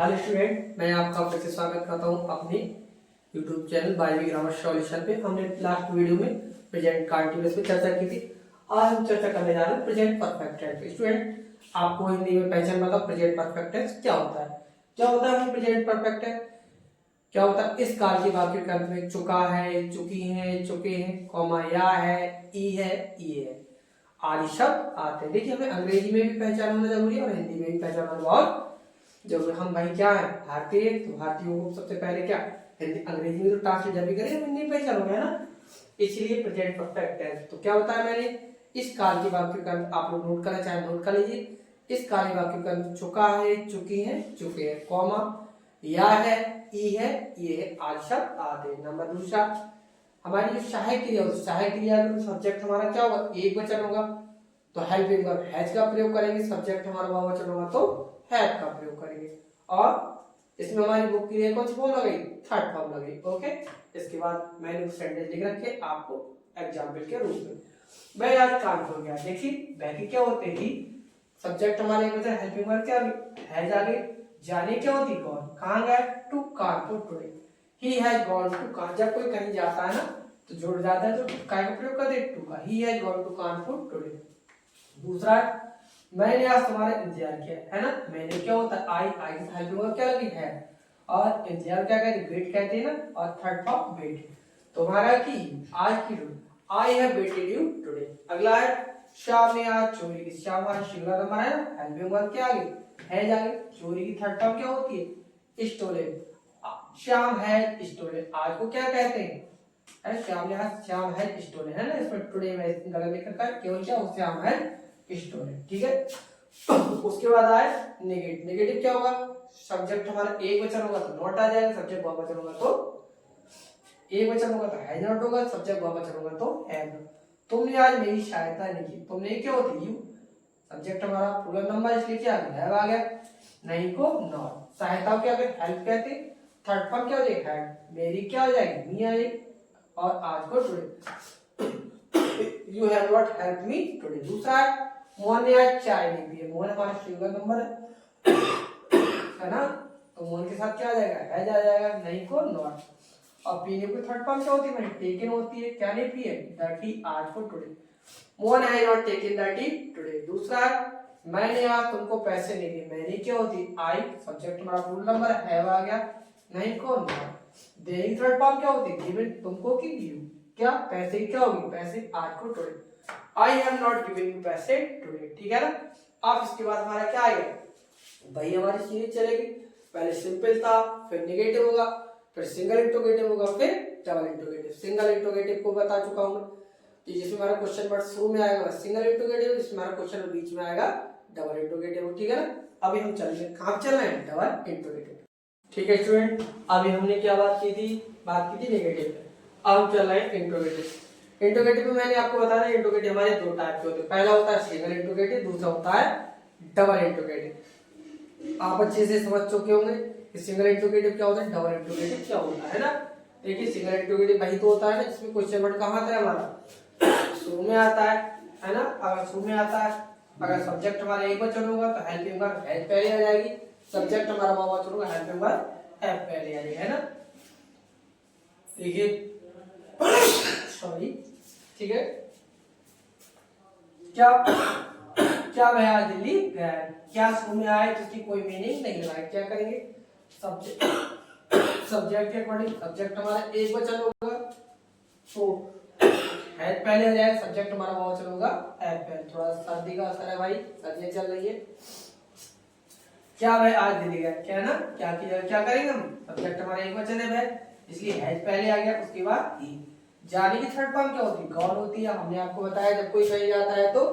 Hello student, मैं आपका फिर से स्वागत करता हूं अपने YouTube channel biology grammar solution पे। हमने लास्ट वीडियो में प्रेजेंट कंटीन्यूअस पे चर्चा की थी। आज हम चर्चा करने जा रहे हैं प्रेजेंट परफेक्ट टेंस। स्टूडेंट, आपको हिंदी में पहचान लगा प्रेजेंट परफेक्ट टेंस क्या होता है? क्या होता है प्रेजेंट परफेक्ट टेंस? क्या होता है? इस काल के वाक्य के अंत में चुका है, चुकी है, चुके हैं, कॉमा या है, ई है, ये है आदि शब्द आते हैं। देखिए, हमें अंग्रेजी में भी पहचान होना जरूरी है और हिंदी में भी पहचान होना बहुत जब हम भाई क्या है भारतीय, तो भारतीयों को सबसे पहले क्या हिंदी अंग्रेजी में तो ट्रांसलेट जब भी करें हम हिंदी पहचान हो गया ना, इसलिए प्रेजेंट परफेक्ट टेंस। तो क्या बताया मैंने? इस काल के वाक्य का आप लोग नोट करना चाहे नोट कर लीजिए। इस काल के वाक्य का चुका है, चुकी है, चुके हैं, कॉमा या है, ई है, ये है आदि शब्द आते हैं। नंबर दूसरा, हमारी जो सहायक क्रिया होती है, सहायक क्रिया का सब्जेक्ट हमारा क्या होगा? एक वचन होगा तो हेल्पिंग वर्ब हैज का प्रयोग करेंगे। सब्जेक्ट हमारा बहुवचन होगा तो हैव का प्रयोग करेंगे। और इसमें हमारी बुक की कौन सी फॉर्म लगेगी? थर्ड फॉर्म लगेगी। ओके, इसके बाद मैंने सेंटेंस लिख रखे आपको एग्जाम्पल के रूप में। मैं आज काम हो गया। देखिए बैकी क्या होते हैं? सब्जेक्ट हमारे एक वचन, हेल्पिंग वर्ब क्या हैज आगे, जाने क्या होती गॉन, कहां गए? To Kanpur today. He has gone to कान। जब कोई कहीं जाता है ना तो जुड़ जाता है तो काय का प्रयोग कर दे? टू का। He has gone to Kanpur today. दूसरा, मैंने आज तुम्हारा इंतजार किया है ना। मैंने क्या होता है? आई से हेल्पिंग वर्ब क्या लगी है, और इंतजार क्या कहते हैं? वेट कहते हैं ना। और थर्ड फॉर्म वेट। तुम्हारा की आज की I have waited you today. अगला है श्याम ने आज चोरी की। श्याम हमारा सिंगुलर नंबर है ना, हेल्पिंग वर्ब क्या आगे है जागे। चोरी की थर्ड फॉर्म क्या होती है? स्टोलन। श्याम है स्टोलन। आज को क्या कहते हैं? अरे श्याम ने आज, श्याम है स्टोलन है ना, इसमें टुडे में गलत लिख रखा है, केवल क्या हो श्याम है स्टोलन। ठीक है। उसके बाद आए नेगेटिव। नेगेटिव क्या होगा? सब्जेक्ट हमारा एक वचन होगा तो नॉट आ जाएगा, सब्जेक्ट बहुवचन होगा तो एक वचन होगा तो हैज नॉट होगा, सब्जेक्ट बहुवचन होगा तो हैव नॉट। तुमने आज मेरी सहायता नहीं की। तुमने क्या होती? यू। सब्जेक्ट हमारा प्लूरल नंबर इसलिए क्या हैव आ गया, नहीं को नॉट। सहायता क्या कहते? हेल्प कहते। थर्ड फॉर्म क्या हो जाएगी? हैड। मेरी क्या हो जाएगी? मी आ जाएगी। और आज को today. You have not help me today. दूसरा, मोहन ने आज चाय नहीं पी। मोहन हमारा सिंगल नंबर है ना, तो मोहन के साथ क्या आ जाएगा? हैज आ जाएगा, नहीं को नॉट। और पीने को थर्ड फॉर्म क्या होती है? मैंने टेकन होती है। क्या नहीं पिए? द टी आज को today. Mohan has not taken the T today. दूसरा, मैंने आज तुमको पैसे नहीं दिए। मैंने क्या होती? आई। सब्जेक्ट हमारा फुल नंबर हैव आ गया, नहीं को नॉट। देनी थर्ड फॉर्म क्या होती? गिवन तुमको की गिव। क्या पैसे क्या होगी? पैसे आज को today. I have not given you पैसे टुडे। ठीक है ना। अब इसके बाद हमारा क्या आएगा? भाई हमारी सीरीज चलेगी। पहले सिंपल था, फिर नेगेटिव होगा, फिर सिंगल इंट्रोगेटिव होगा, फिर डबल इंट्रोगेटिव। सिंगल इंट्रोगेटिव को बता चुका हूं मैं कि जिसमें हमारा क्वेश्चन वर्ड शुरू में आएगा सिंगल इंट्रोगेटिव, जिसमें हमारा क्वेश्चन बीच में आएगा डबल इंट्रोगेटिव। ठीक है ना। अभी हम चलेंगे कहां चल रहे हैं? Double interrogative. ठीक है स्टूडेंट, अभी हमने क्या बात की थी? बात की थी नेगेटिव। अब हम चल रहे हैं इंट्रोगेटिव। इंट्रोगेटिव में मैंने आपको बताया इंट्रोगेटिव हमारे दो टाइप के होते हैं। पहला होता है सिंगल इंट्रोगेटिव, दूसरा होता है डबल इंट्रोगेटिव। आप अच्छे से समझ चुके होंगे कि सिंगल इंट्रोगेटिव क्या होता है, डबल इंट्रोगेटिव क्या होता है ना। देखिए सिंगल इंट्रोगेटिव वही तो होता है ना जिसमें क्वेश्चन वर्ड कहां आता है? हमारा शुरू में आता है ना। अगर शुरू में आता है, अगर सब्जेक्ट हमारा एक वचन होगा तो हेल्पिंग वर्ब हैज पहले आ जाएगी। सब्जेक्ट हमारा बहुवचन होगा, हेल्पिंग वर्ब हैव पहले आ जाएगी, है ना। देखिए सॉरी, ठीक है। क्या क्या वह आज दिल्ली गया? क्या शुरू में आए जिसकी कोई मीनिंग नहीं लगाए। क्या करेंगे? सब्जेक्ट के अकॉर्डिंग सब्जेक्ट हमारा एक वचन होगा तो हैज पहले आ जाएगा, सब्जेक्ट हमारा बहुवचन होगा हैव पहले। थोड़ा सर्दी का असर है भाई, सर्दी चल रही है। क्या वह आज दिल्ली गया? क्या है ना, क्या की जगह क्या करेंगे हम? सब्जेक्ट हमारा एक वचन है वह, इसलिए हैज पहले आ गया, उसके बाद ही। जाने की थर्ड फॉर्म क्या होती है? गॉन होती है। हमने आपको बताया जब कोई कहीं जाता है तो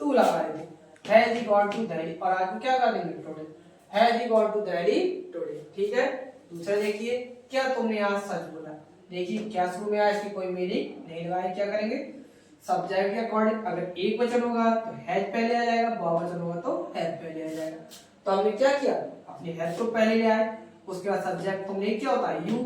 टू लगा देंगे। Has he gone to Delhi, और आज को क्या कर देंगे? Today. Has he gone to Delhi today. ठीक है। दूसरा देखिए, क्या तुमने आज सच बोला? देखिए क्या शुरू में आया, इसकी कोई मीनिंग नहीं लगाई। क्या करेंगे? सब्जेक्ट के अकॉर्डिंग अगर एक वचन होगा तो हैज पहले आ जाएगा, बहुवचन होगा तो हैव पहले आ जाएगा। तो हमने क्या किया? अपने हैव को पहले ले आए, उसके बाद सब्जेक्ट तुमने क्या होता है? यू।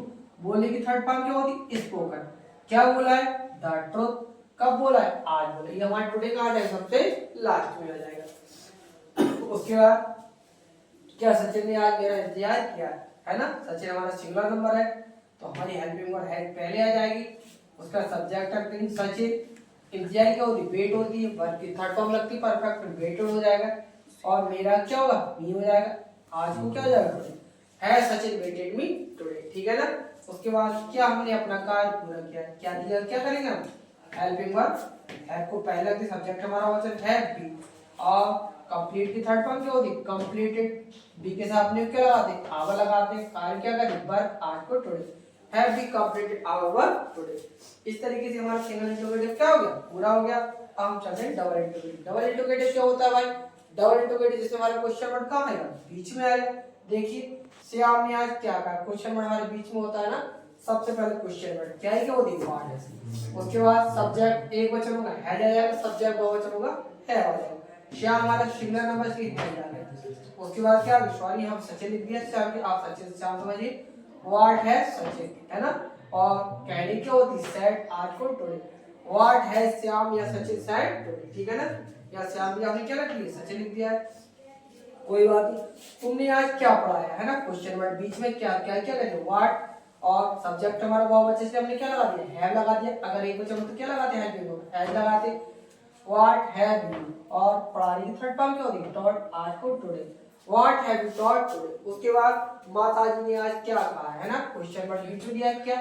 बोलने की थर्ड फॉर्म क्या होती? स्पोकन। क्या बोला है? The truth. कब बोला है? आज बोला। ये हमारा टुडे का आ जाएगा, सबसे लास्ट में आ जाएगा। उसके बाद क्या सचिन ने आज मेरा इंतजार किया है ना। सचिन हमारा सिंगुलर नंबर है तो हमारी हेल्पिंग वर्ब हैज पहले आ जाएगी। उसका सब्जेक्ट रखते हैं सचिन। इंतजार क्या होती है, वेट होती है, वर्ब की थर्ड फॉर्म लगती है परफेक्ट में, वेटेड हो जाएगा। और मेरा क्या होगा, मी हो जाएगा। आज को क्या हो जाएगा, टुडे है सचिन वेटेड मी टुडे, ठीक है ना। उसके बाद क्या हमने अपना कार्य पूरा किया, क्या दिया, क्या करेंगे हम, हेल्पिंग वर्ब हैव को पहले लगती, सब्जेक्ट हमारा होता है हैव बी, और कंप्लीट की थर्ड फॉर्म क्या होती है, कंप्लीटेड। बी के साथ में क्या लगाते हैं, आवर लगाते हैं। कार्य क्या करें, वर्ब आज को today, have be completed our work today. इस तरीके से हमारा सिंगल इंटरोगेटिव क्या हो गया, पूरा हो गया। अब हम चलते हैं डबल इंटरोगेटिव। डबल इंटरोगेटिव क्या होता है भाई, डबल इंटरोगेटिव जिसमें हमारा क्वेश्चन वर्ड कहाँ आएगा, बीच में आएगा। देखिए श्याम ने आज क्या कहा, क्वेश्चन वर्ड हमारे बीच में होता है ना। सबसे पहले क्वेश्चन वर्ड क्या है, वो दी व्हाट है। उसके बाद सब्जेक्ट एक वचन होगा हैज आ जाएगा, सब्जेक्ट दो वचन होगा है आ जाएगा। श्याम हमारा सिंगुलर नंबर से है जाएगा। उसके बाद क्या, सॉरी हम सचिन लिख दिया, श्याम की आप सचिन श्याम समझिए, व्हाट है सचिन, है ना। और कहने क्या होती, सेड आज को टुडे, व्हाट है श्याम या सचिन सेड टुडे, ठीक है ना। या श्याम भी आपने क्या लिख दिया, सचिन लिख दिया है, कोई बात नहीं। तुमने आज क्या पढ़ाया, है ना। क्वेश्चन वर्ड बीच में क्या क्या क्या लगे, व्हाट, और सब्जेक्ट हमारा बहुवचन बच्चे से हमने क्या लगा दिया, हैव लगा दिया। अगर एक वचन हो तो क्या लगाते हैं, हैव लगाते। व्हाट हैव यू, और पढ़ाने की थर्ड फॉर्म क्या होती है, टॉट आज को today, what have you taught today. उसके बाद माता जी ने आज क्या कहा, है ना। क्वेश्चन वर्ड बीच में दिया, क्या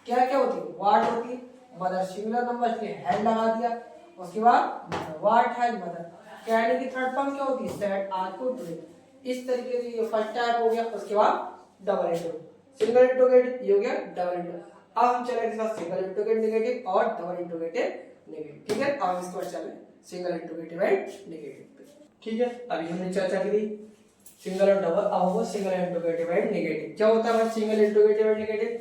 क्या क्या होती है, व्हाट होती है, मदर सिंगुलर नंबर इसलिए हैव लगा दिया। उसके बाद व्हाट हैज मदर, कहने की थर्ड फॉर्म क्या होती है, सेड आज को टुडे। इस तरीके से ये फर्स्ट टाइप हो गया। उसके बाद डबल इंटरोगेटिव, सिंगल इंटरोगेटिव ये हो गया, डबल इंटरोगेटिव। अब हम चलेंगे इसका सिंगल इंटरोगेटिव नेगेटिव और डबल इंटरोगेटिव नेगेटिव, ठीक है। अब इसके बाद चलें सिंगल इंटरोगेटिव एंड नेगेटिव पे, ठीक है। अभी हमने चर्चा की सिंगल और डबल, अब वो सिंगल इंटरोगेटिव एंड नेगेटिव। क्या होता है सिंगल इंटरोगेटिव एंड नेगेटिव,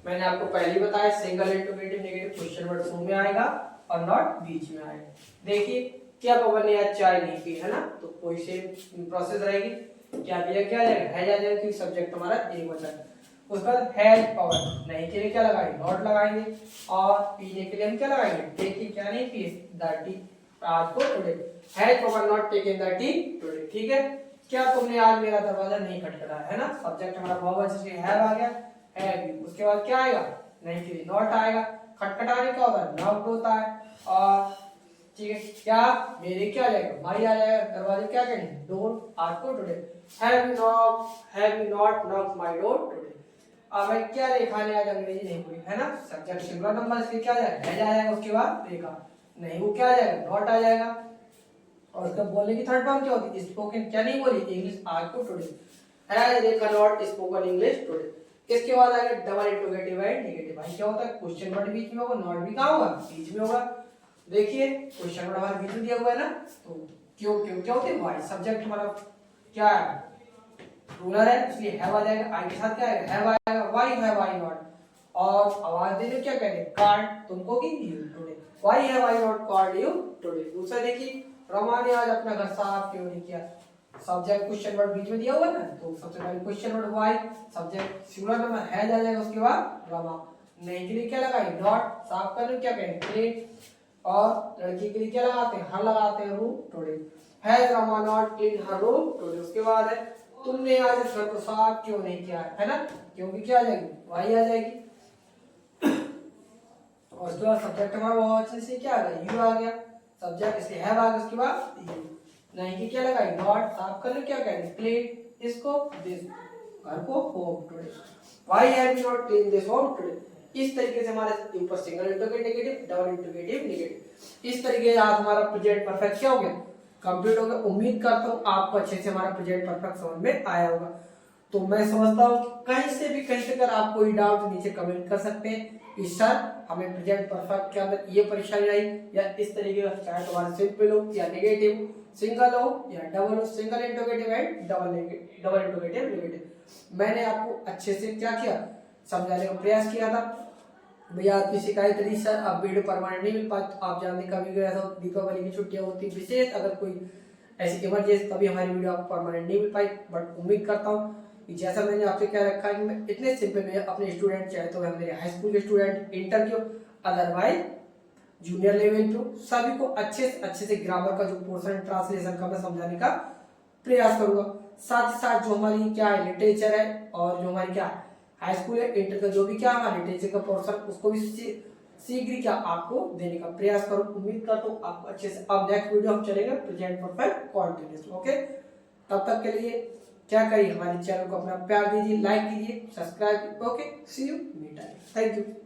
मैंने आपको पहले ही बताया, single interrogative negative question word शुरू में आएगा और नॉट बीच में आएगा। देखिए क्या पवन ने आज चाय नहीं पी, है ना, तो कोई सेम प्रोसेस रहेगी। क्या दिया, क्या जाएगा, हैज आ जाएगा, क्योंकि सब्जेक्ट हमारा एक वचन है। उसके बाद हैज पवन, नहीं के लिए क्या लगाएंगे, नॉट लगाएंगे। और पीने के लिए हम क्या लगाएंगे, टेक की, क्या नहीं पी, द टी आज को today, has Pawan not taken the T today, ठीक है। क्या तुमने आज मेरा दरवाजा नहीं खटखटाया, है ना। सब्जेक्ट हमारा बहुवचन से हैव आ गया, हैव। उसके बाद क्या आएगा, नहीं के लिए नॉट आएगा। खटखटाने क्या होता है, नॉक होता है। और ठीक है, क्या मेरे क्या आ जाएगा, माई आ जाएगा। दरवाजे क्या कहेंगे, डोर आज को today, have you not knock my door today. अब मैं क्या रेखा ने आज अंग्रेजी नहीं बोली, है ना। सब्जेक्ट सिंगुलर नंबर इसलिए क्या आ जाएगा, हैज आ जाएगा। उसके बाद रेखा नहीं, वो क्या आ जाएगा, नॉट आ जाएगा। और उसका बोलने की थर्ड फॉर्म क्या होती है, स्पोकन, क्या नहीं बोली, इंग्लिश आज को today, has Rekha not spoken English today. इसके बाद आएगा डबल इंटरोगेटिव एंड नेगेटिव। भाई क्या होता है, क्वेश्चन वर्ड बीच में होगा, नॉट भी कहां होगा, बीच में होगा। देखिए क्वेश्चन वर्ड हमारे बीच में दिया हुआ है ना, तो क्यों क्यों क्या होते हैं, वाई। सब्जेक्ट हमारा क्या है, रूलर है, इसलिए हैव आ जाएगा। आई के साथ क्या आएगा, हैव आएगा। व्हाई हैव आई नॉट, और आवाज देने क्या कहेंगे, कॉल्ड तुमको की you today, why have I not called you today. दूसरा देखिए, रमा ने आज अपना घर साफ क्यों नहीं किया। सब्जेक्ट क्वेश्चन वर्ड बीच में दिया हुआ है ना, तो सबसे पहले question word why, subject singular number has आ जाएगा। उसके बाद रमा, नहीं के लिए क्या लगाएंगे, नॉट। साफ करने क्या कहेंगे, क्लीन। और लड़की के लिए क्या लगाते हैं, हर लगाते हैं, room today, has Rama not clean her room today. उसके बाद है, तुमने आज इस घर को साफ क्यों नहीं किया, है ना, क्योंकि क्या आ जाएगी, वाई आ जाएगी। और उसके बाद सब्जेक्ट हमारा बहुवचन से क्या आ गया, यू आ गया। सब्जेक्ट इसलिए हैव आ गया। उसके बाद यू, नहीं कि क्या लगाई, नॉट। साफ करने क्या कहेंगे, क्लीन इसको, दिस घर को, home today, why have you not clean this home today. इस तरीके से हमारे ऊपर single interrogative negative, double interrogative negative, इस तरीके से आज हमारा प्रेजेंट परफेक्ट क्या हो गया, कंप्लीट हो गया। उम्मीद करता हूँ आपको अच्छे से हमारा प्रेजेंट परफेक्ट समझ में आया होगा। तो मैं समझता हूँ कहीं से भी कहीं से अगर आप कोई डाउट नीचे कमेंट कर सकते हैं कि सर हमें प्रेजेंट परफेक्ट के अंदर ये परेशानी आई, या इस तरीके का, चाहे तुम्हारा सिंपल हो या नेगेटिव, सिंगल हो या डबल हो, single interrogative and double interrogative negative. मैंने आपको अच्छे से क्या किया, समझाने का प्रयास किया था। भैया आपकी शिकायत रही सर अब वीडियो परमानेंट नहीं मिल पाती, आप जानते कभी गया था दीपावली की छुट्टियां होती, विशेष अगर कोई ऐसी इमरजेंसी तभी हमारी वीडियो आपको परमानेंट नहीं मिल पाई। बट उम्मीद करता हूँ कि जैसा मैंने आपसे क्या रखा है कि मैं इतने सिंपल में अपने स्टूडेंट, चाहे तो मेरे हाई स्कूल के स्टूडेंट, इंटर के, अदरवाइज जूनियर लेवल पे, सभी को अच्छे से ग्रामर का जो पोर्शन ट्रांसलेशन का मैं समझाने का प्रयास करूंगा। साथ ही साथ जो हमारी क्या है लिटरेचर है और जो हमारी क्या हाई स्कूल है इंटर का जो भी क्या हमारा लिटरेचर का पोर्शन उसको भी शीघ्र क्या आपको देने का प्रयास करो। उम्मीद करता हूँ आपको अच्छे से। अब नेक्स्ट वीडियो हम चलेंगे प्रेजेंट परफेक्ट कंटीन्यूअस। ओके, तब तक के लिए क्या करिए, हमारे चैनल को अपना प्यार दीजिए, लाइक कीजिए, subscribe. Okay, see you meet time. Thank you.